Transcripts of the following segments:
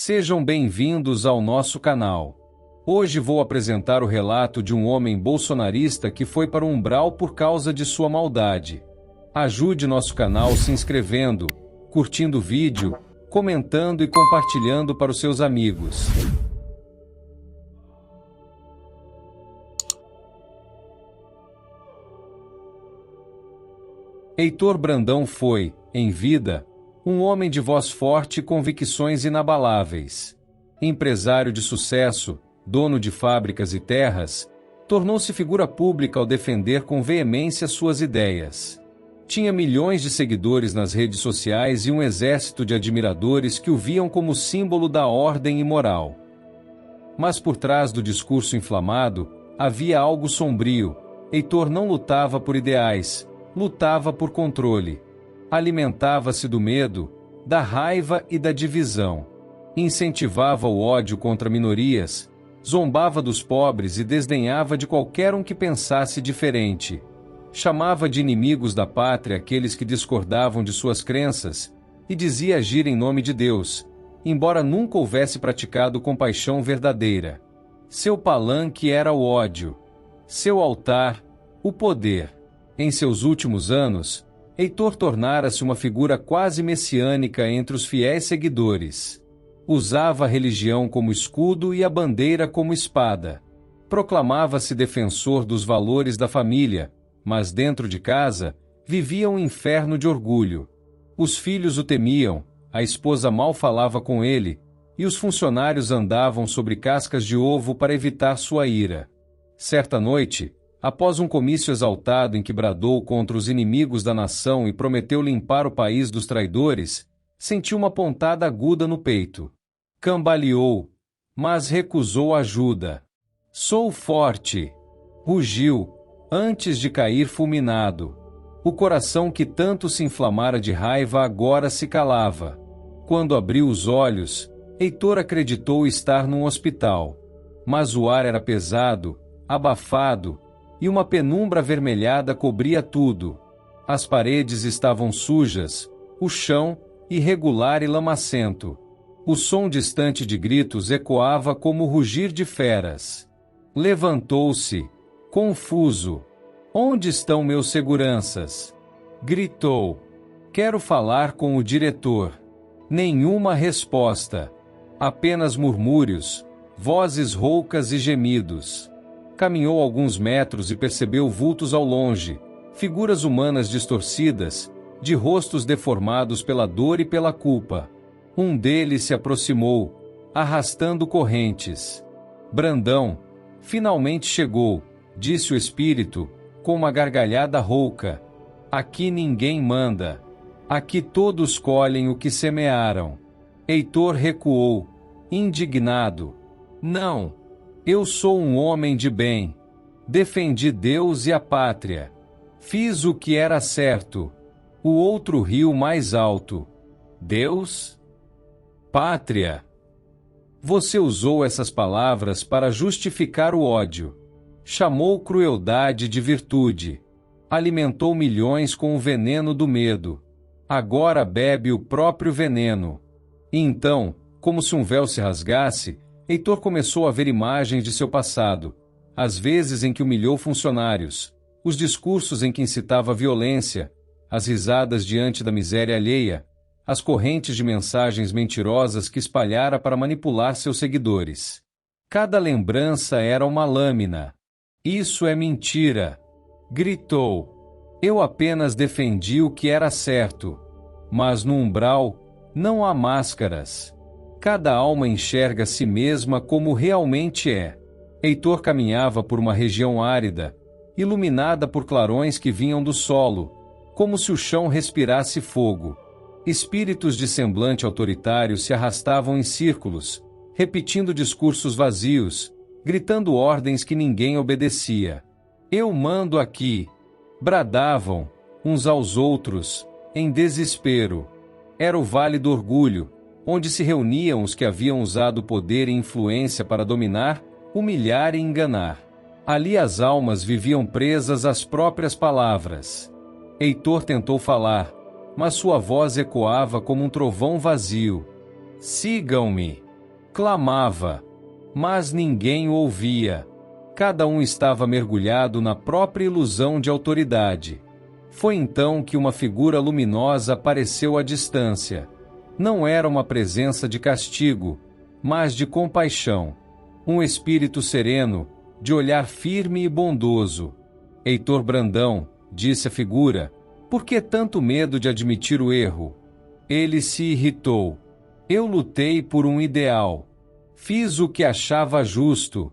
Sejam bem-vindos ao nosso canal. Hoje vou apresentar o relato de um homem bolsonarista que foi para o umbral por causa de sua maldade. Ajude nosso canal se inscrevendo, curtindo o vídeo, comentando e compartilhando para os seus amigos. Heitor Brandão foi, em vida, um homem de voz forte e convicções inabaláveis. Empresário de sucesso, dono de fábricas e terras, tornou-se figura pública ao defender com veemência suas ideias. Tinha milhões de seguidores nas redes sociais e um exército de admiradores que o viam como símbolo da ordem e moral. Mas por trás do discurso inflamado, havia algo sombrio. Heitor não lutava por ideais, lutava por controle. Alimentava-se do medo, da raiva e da divisão. Incentivava o ódio contra minorias, zombava dos pobres e desdenhava de qualquer um que pensasse diferente. Chamava de inimigos da pátria aqueles que discordavam de suas crenças e dizia agir em nome de Deus, embora nunca houvesse praticado compaixão verdadeira. Seu palanque era o ódio. Seu altar, o poder. Em seus últimos anos, Heitor tornara-se uma figura quase messiânica entre os fiéis seguidores. Usava a religião como escudo e a bandeira como espada. Proclamava-se defensor dos valores da família, mas dentro de casa, vivia um inferno de orgulho. Os filhos o temiam, a esposa mal falava com ele, e os funcionários andavam sobre cascas de ovo para evitar sua ira. Certa noite, após um comício exaltado em que bradou contra os inimigos da nação e prometeu limpar o país dos traidores, sentiu uma pontada aguda no peito. Cambaleou, mas recusou ajuda. Sou forte! Rugiu, antes de cair fulminado. O coração que tanto se inflamara de raiva agora se calava. Quando abriu os olhos, Heitor acreditou estar num hospital. Mas o ar era pesado, abafado, e uma penumbra avermelhada cobria tudo. As paredes estavam sujas, o chão, irregular e lamacento. O som distante de gritos ecoava como o rugir de feras. Levantou-se, confuso. Onde estão meus seguranças? Gritou. Quero falar com o diretor. Nenhuma resposta. Apenas murmúrios, vozes roucas e gemidos. Caminhou alguns metros e percebeu vultos ao longe, figuras humanas distorcidas, de rostos deformados pela dor e pela culpa. Um deles se aproximou, arrastando correntes. Brandão, finalmente chegou, disse o espírito, com uma gargalhada rouca. Aqui ninguém manda. Aqui todos colhem o que semearam. Heitor recuou, indignado. Não! Eu sou um homem de bem. Defendi Deus e a pátria. Fiz o que era certo. O outro riu mais alto. Deus? Pátria. Você usou essas palavras para justificar o ódio. Chamou crueldade de virtude. Alimentou milhões com o veneno do medo. Agora bebe o próprio veneno. E então, como se um véu se rasgasse, Heitor começou a ver imagens de seu passado, as vezes em que humilhou funcionários, os discursos em que incitava a violência, as risadas diante da miséria alheia, as correntes de mensagens mentirosas que espalhara para manipular seus seguidores. Cada lembrança era uma lâmina. Isso é mentira! Gritou. Eu apenas defendi o que era certo. Mas no umbral, não há máscaras. Cada alma enxerga a si mesma como realmente é. Heitor caminhava por uma região árida, iluminada por clarões que vinham do solo, como se o chão respirasse fogo. Espíritos de semblante autoritário se arrastavam em círculos, repetindo discursos vazios, gritando ordens que ninguém obedecia. Eu mando aqui! Bradavam, uns aos outros, em desespero. Era o Vale do Orgulho, onde se reuniam os que haviam usado poder e influência para dominar, humilhar e enganar. Ali as almas viviam presas às próprias palavras. Heitor tentou falar, mas sua voz ecoava como um trovão vazio. Sigam-me! Clamava, mas ninguém o ouvia. Cada um estava mergulhado na própria ilusão de autoridade. Foi então que uma figura luminosa apareceu à distância. Não era uma presença de castigo, mas de compaixão. Um espírito sereno, de olhar firme e bondoso. Heitor Brandão, disse a figura, por que tanto medo de admitir o erro? Ele se irritou. Eu lutei por um ideal. Fiz o que achava justo.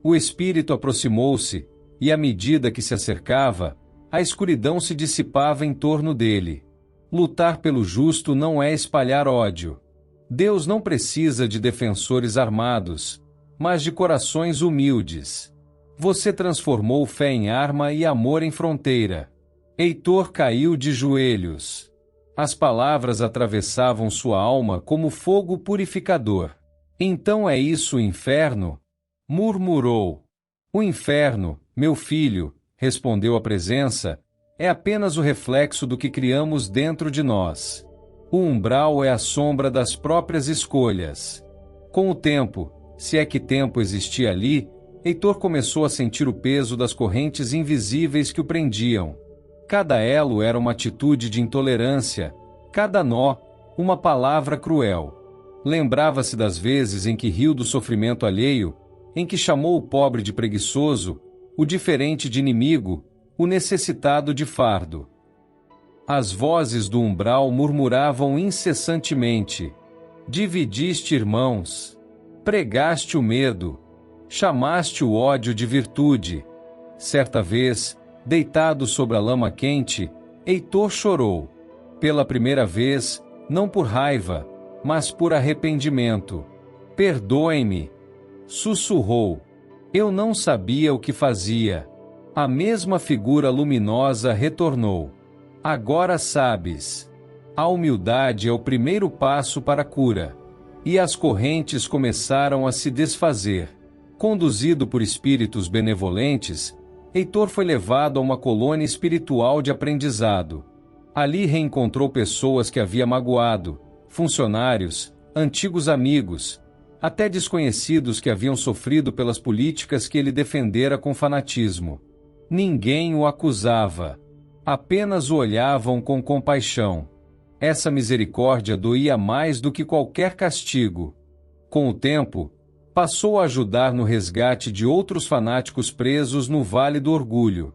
O espírito aproximou-se, e à medida que se acercava, a escuridão se dissipava em torno dele. Lutar pelo justo não é espalhar ódio. Deus não precisa de defensores armados, mas de corações humildes. Você transformou fé em arma e amor em fronteira. Heitor caiu de joelhos. As palavras atravessavam sua alma como fogo purificador. Então é isso o inferno? Murmurou. O inferno, meu filho, respondeu a presença, é apenas o reflexo do que criamos dentro de nós. O umbral é a sombra das próprias escolhas. Com o tempo, se é que tempo existia ali, Heitor começou a sentir o peso das correntes invisíveis que o prendiam. Cada elo era uma atitude de intolerância, cada nó, uma palavra cruel. Lembrava-se das vezes em que riu do sofrimento alheio, em que chamou o pobre de preguiçoso, o diferente de inimigo, o necessitado de fardo. As vozes do umbral murmuravam incessantemente. Dividiste irmãos. Pregaste o medo. Chamaste o ódio de virtude. Certa vez, deitado sobre a lama quente, Heitor chorou. Pela primeira vez, não por raiva, mas por arrependimento. Perdoem-me. Sussurrou. Eu não sabia o que fazia. A mesma figura luminosa retornou. Agora sabes. A humildade é o primeiro passo para a cura. E as correntes começaram a se desfazer. Conduzido por espíritos benevolentes, Heitor foi levado a uma colônia espiritual de aprendizado. Ali reencontrou pessoas que havia magoado, funcionários, antigos amigos, até desconhecidos que haviam sofrido pelas políticas que ele defendera com fanatismo. Ninguém o acusava. Apenas o olhavam com compaixão. Essa misericórdia doía mais do que qualquer castigo. Com o tempo, passou a ajudar no resgate de outros fanáticos presos no Vale do Orgulho.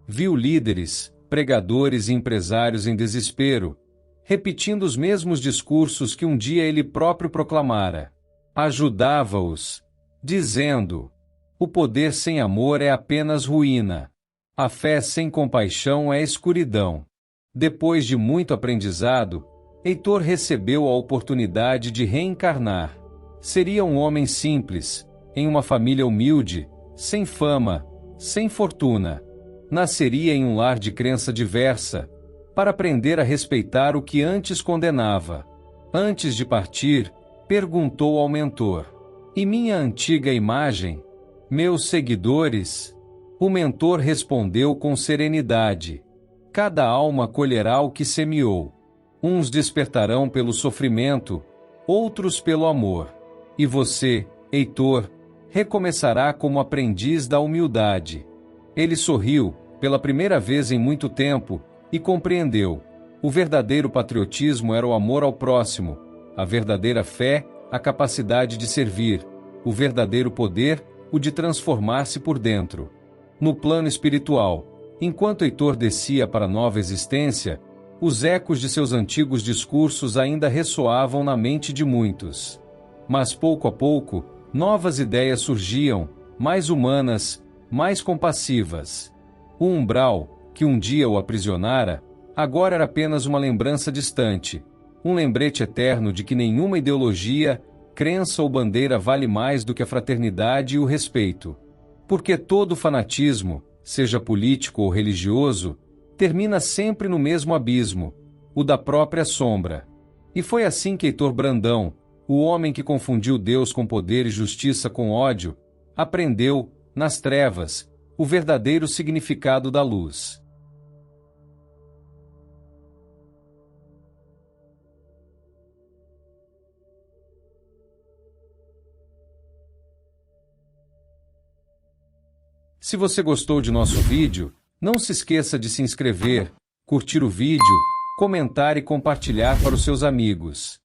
Viu líderes, pregadores e empresários em desespero, repetindo os mesmos discursos que um dia ele próprio proclamara. Ajudava-os, dizendo: o poder sem amor é apenas ruína. A fé sem compaixão é escuridão. Depois de muito aprendizado, Heitor recebeu a oportunidade de reencarnar. Seria um homem simples, em uma família humilde, sem fama, sem fortuna. Nasceria em um lar de crença diversa, para aprender a respeitar o que antes condenava. Antes de partir, perguntou ao mentor: e minha antiga imagem? Meus seguidores? O mentor respondeu com serenidade: cada alma colherá o que semeou. Uns despertarão pelo sofrimento, outros pelo amor. E você, Heitor, recomeçará como aprendiz da humildade. Ele sorriu, pela primeira vez em muito tempo, e compreendeu. O verdadeiro patriotismo era o amor ao próximo, a verdadeira fé, a capacidade de servir, o verdadeiro poder, o de transformar-se por dentro. No plano espiritual, enquanto Heitor descia para a nova existência, os ecos de seus antigos discursos ainda ressoavam na mente de muitos. Mas pouco a pouco, novas ideias surgiam, mais humanas, mais compassivas. O umbral, que um dia o aprisionara, agora era apenas uma lembrança distante, um lembrete eterno de que nenhuma ideologia, crença ou bandeira vale mais do que a fraternidade e o respeito. Porque todo fanatismo, seja político ou religioso, termina sempre no mesmo abismo, o da própria sombra. E foi assim que Heitor Brandão, o homem que confundiu Deus com poder e justiça com ódio, aprendeu, nas trevas, o verdadeiro significado da luz. Se você gostou de nosso vídeo, não se esqueça de se inscrever, curtir o vídeo, comentar e compartilhar para os seus amigos.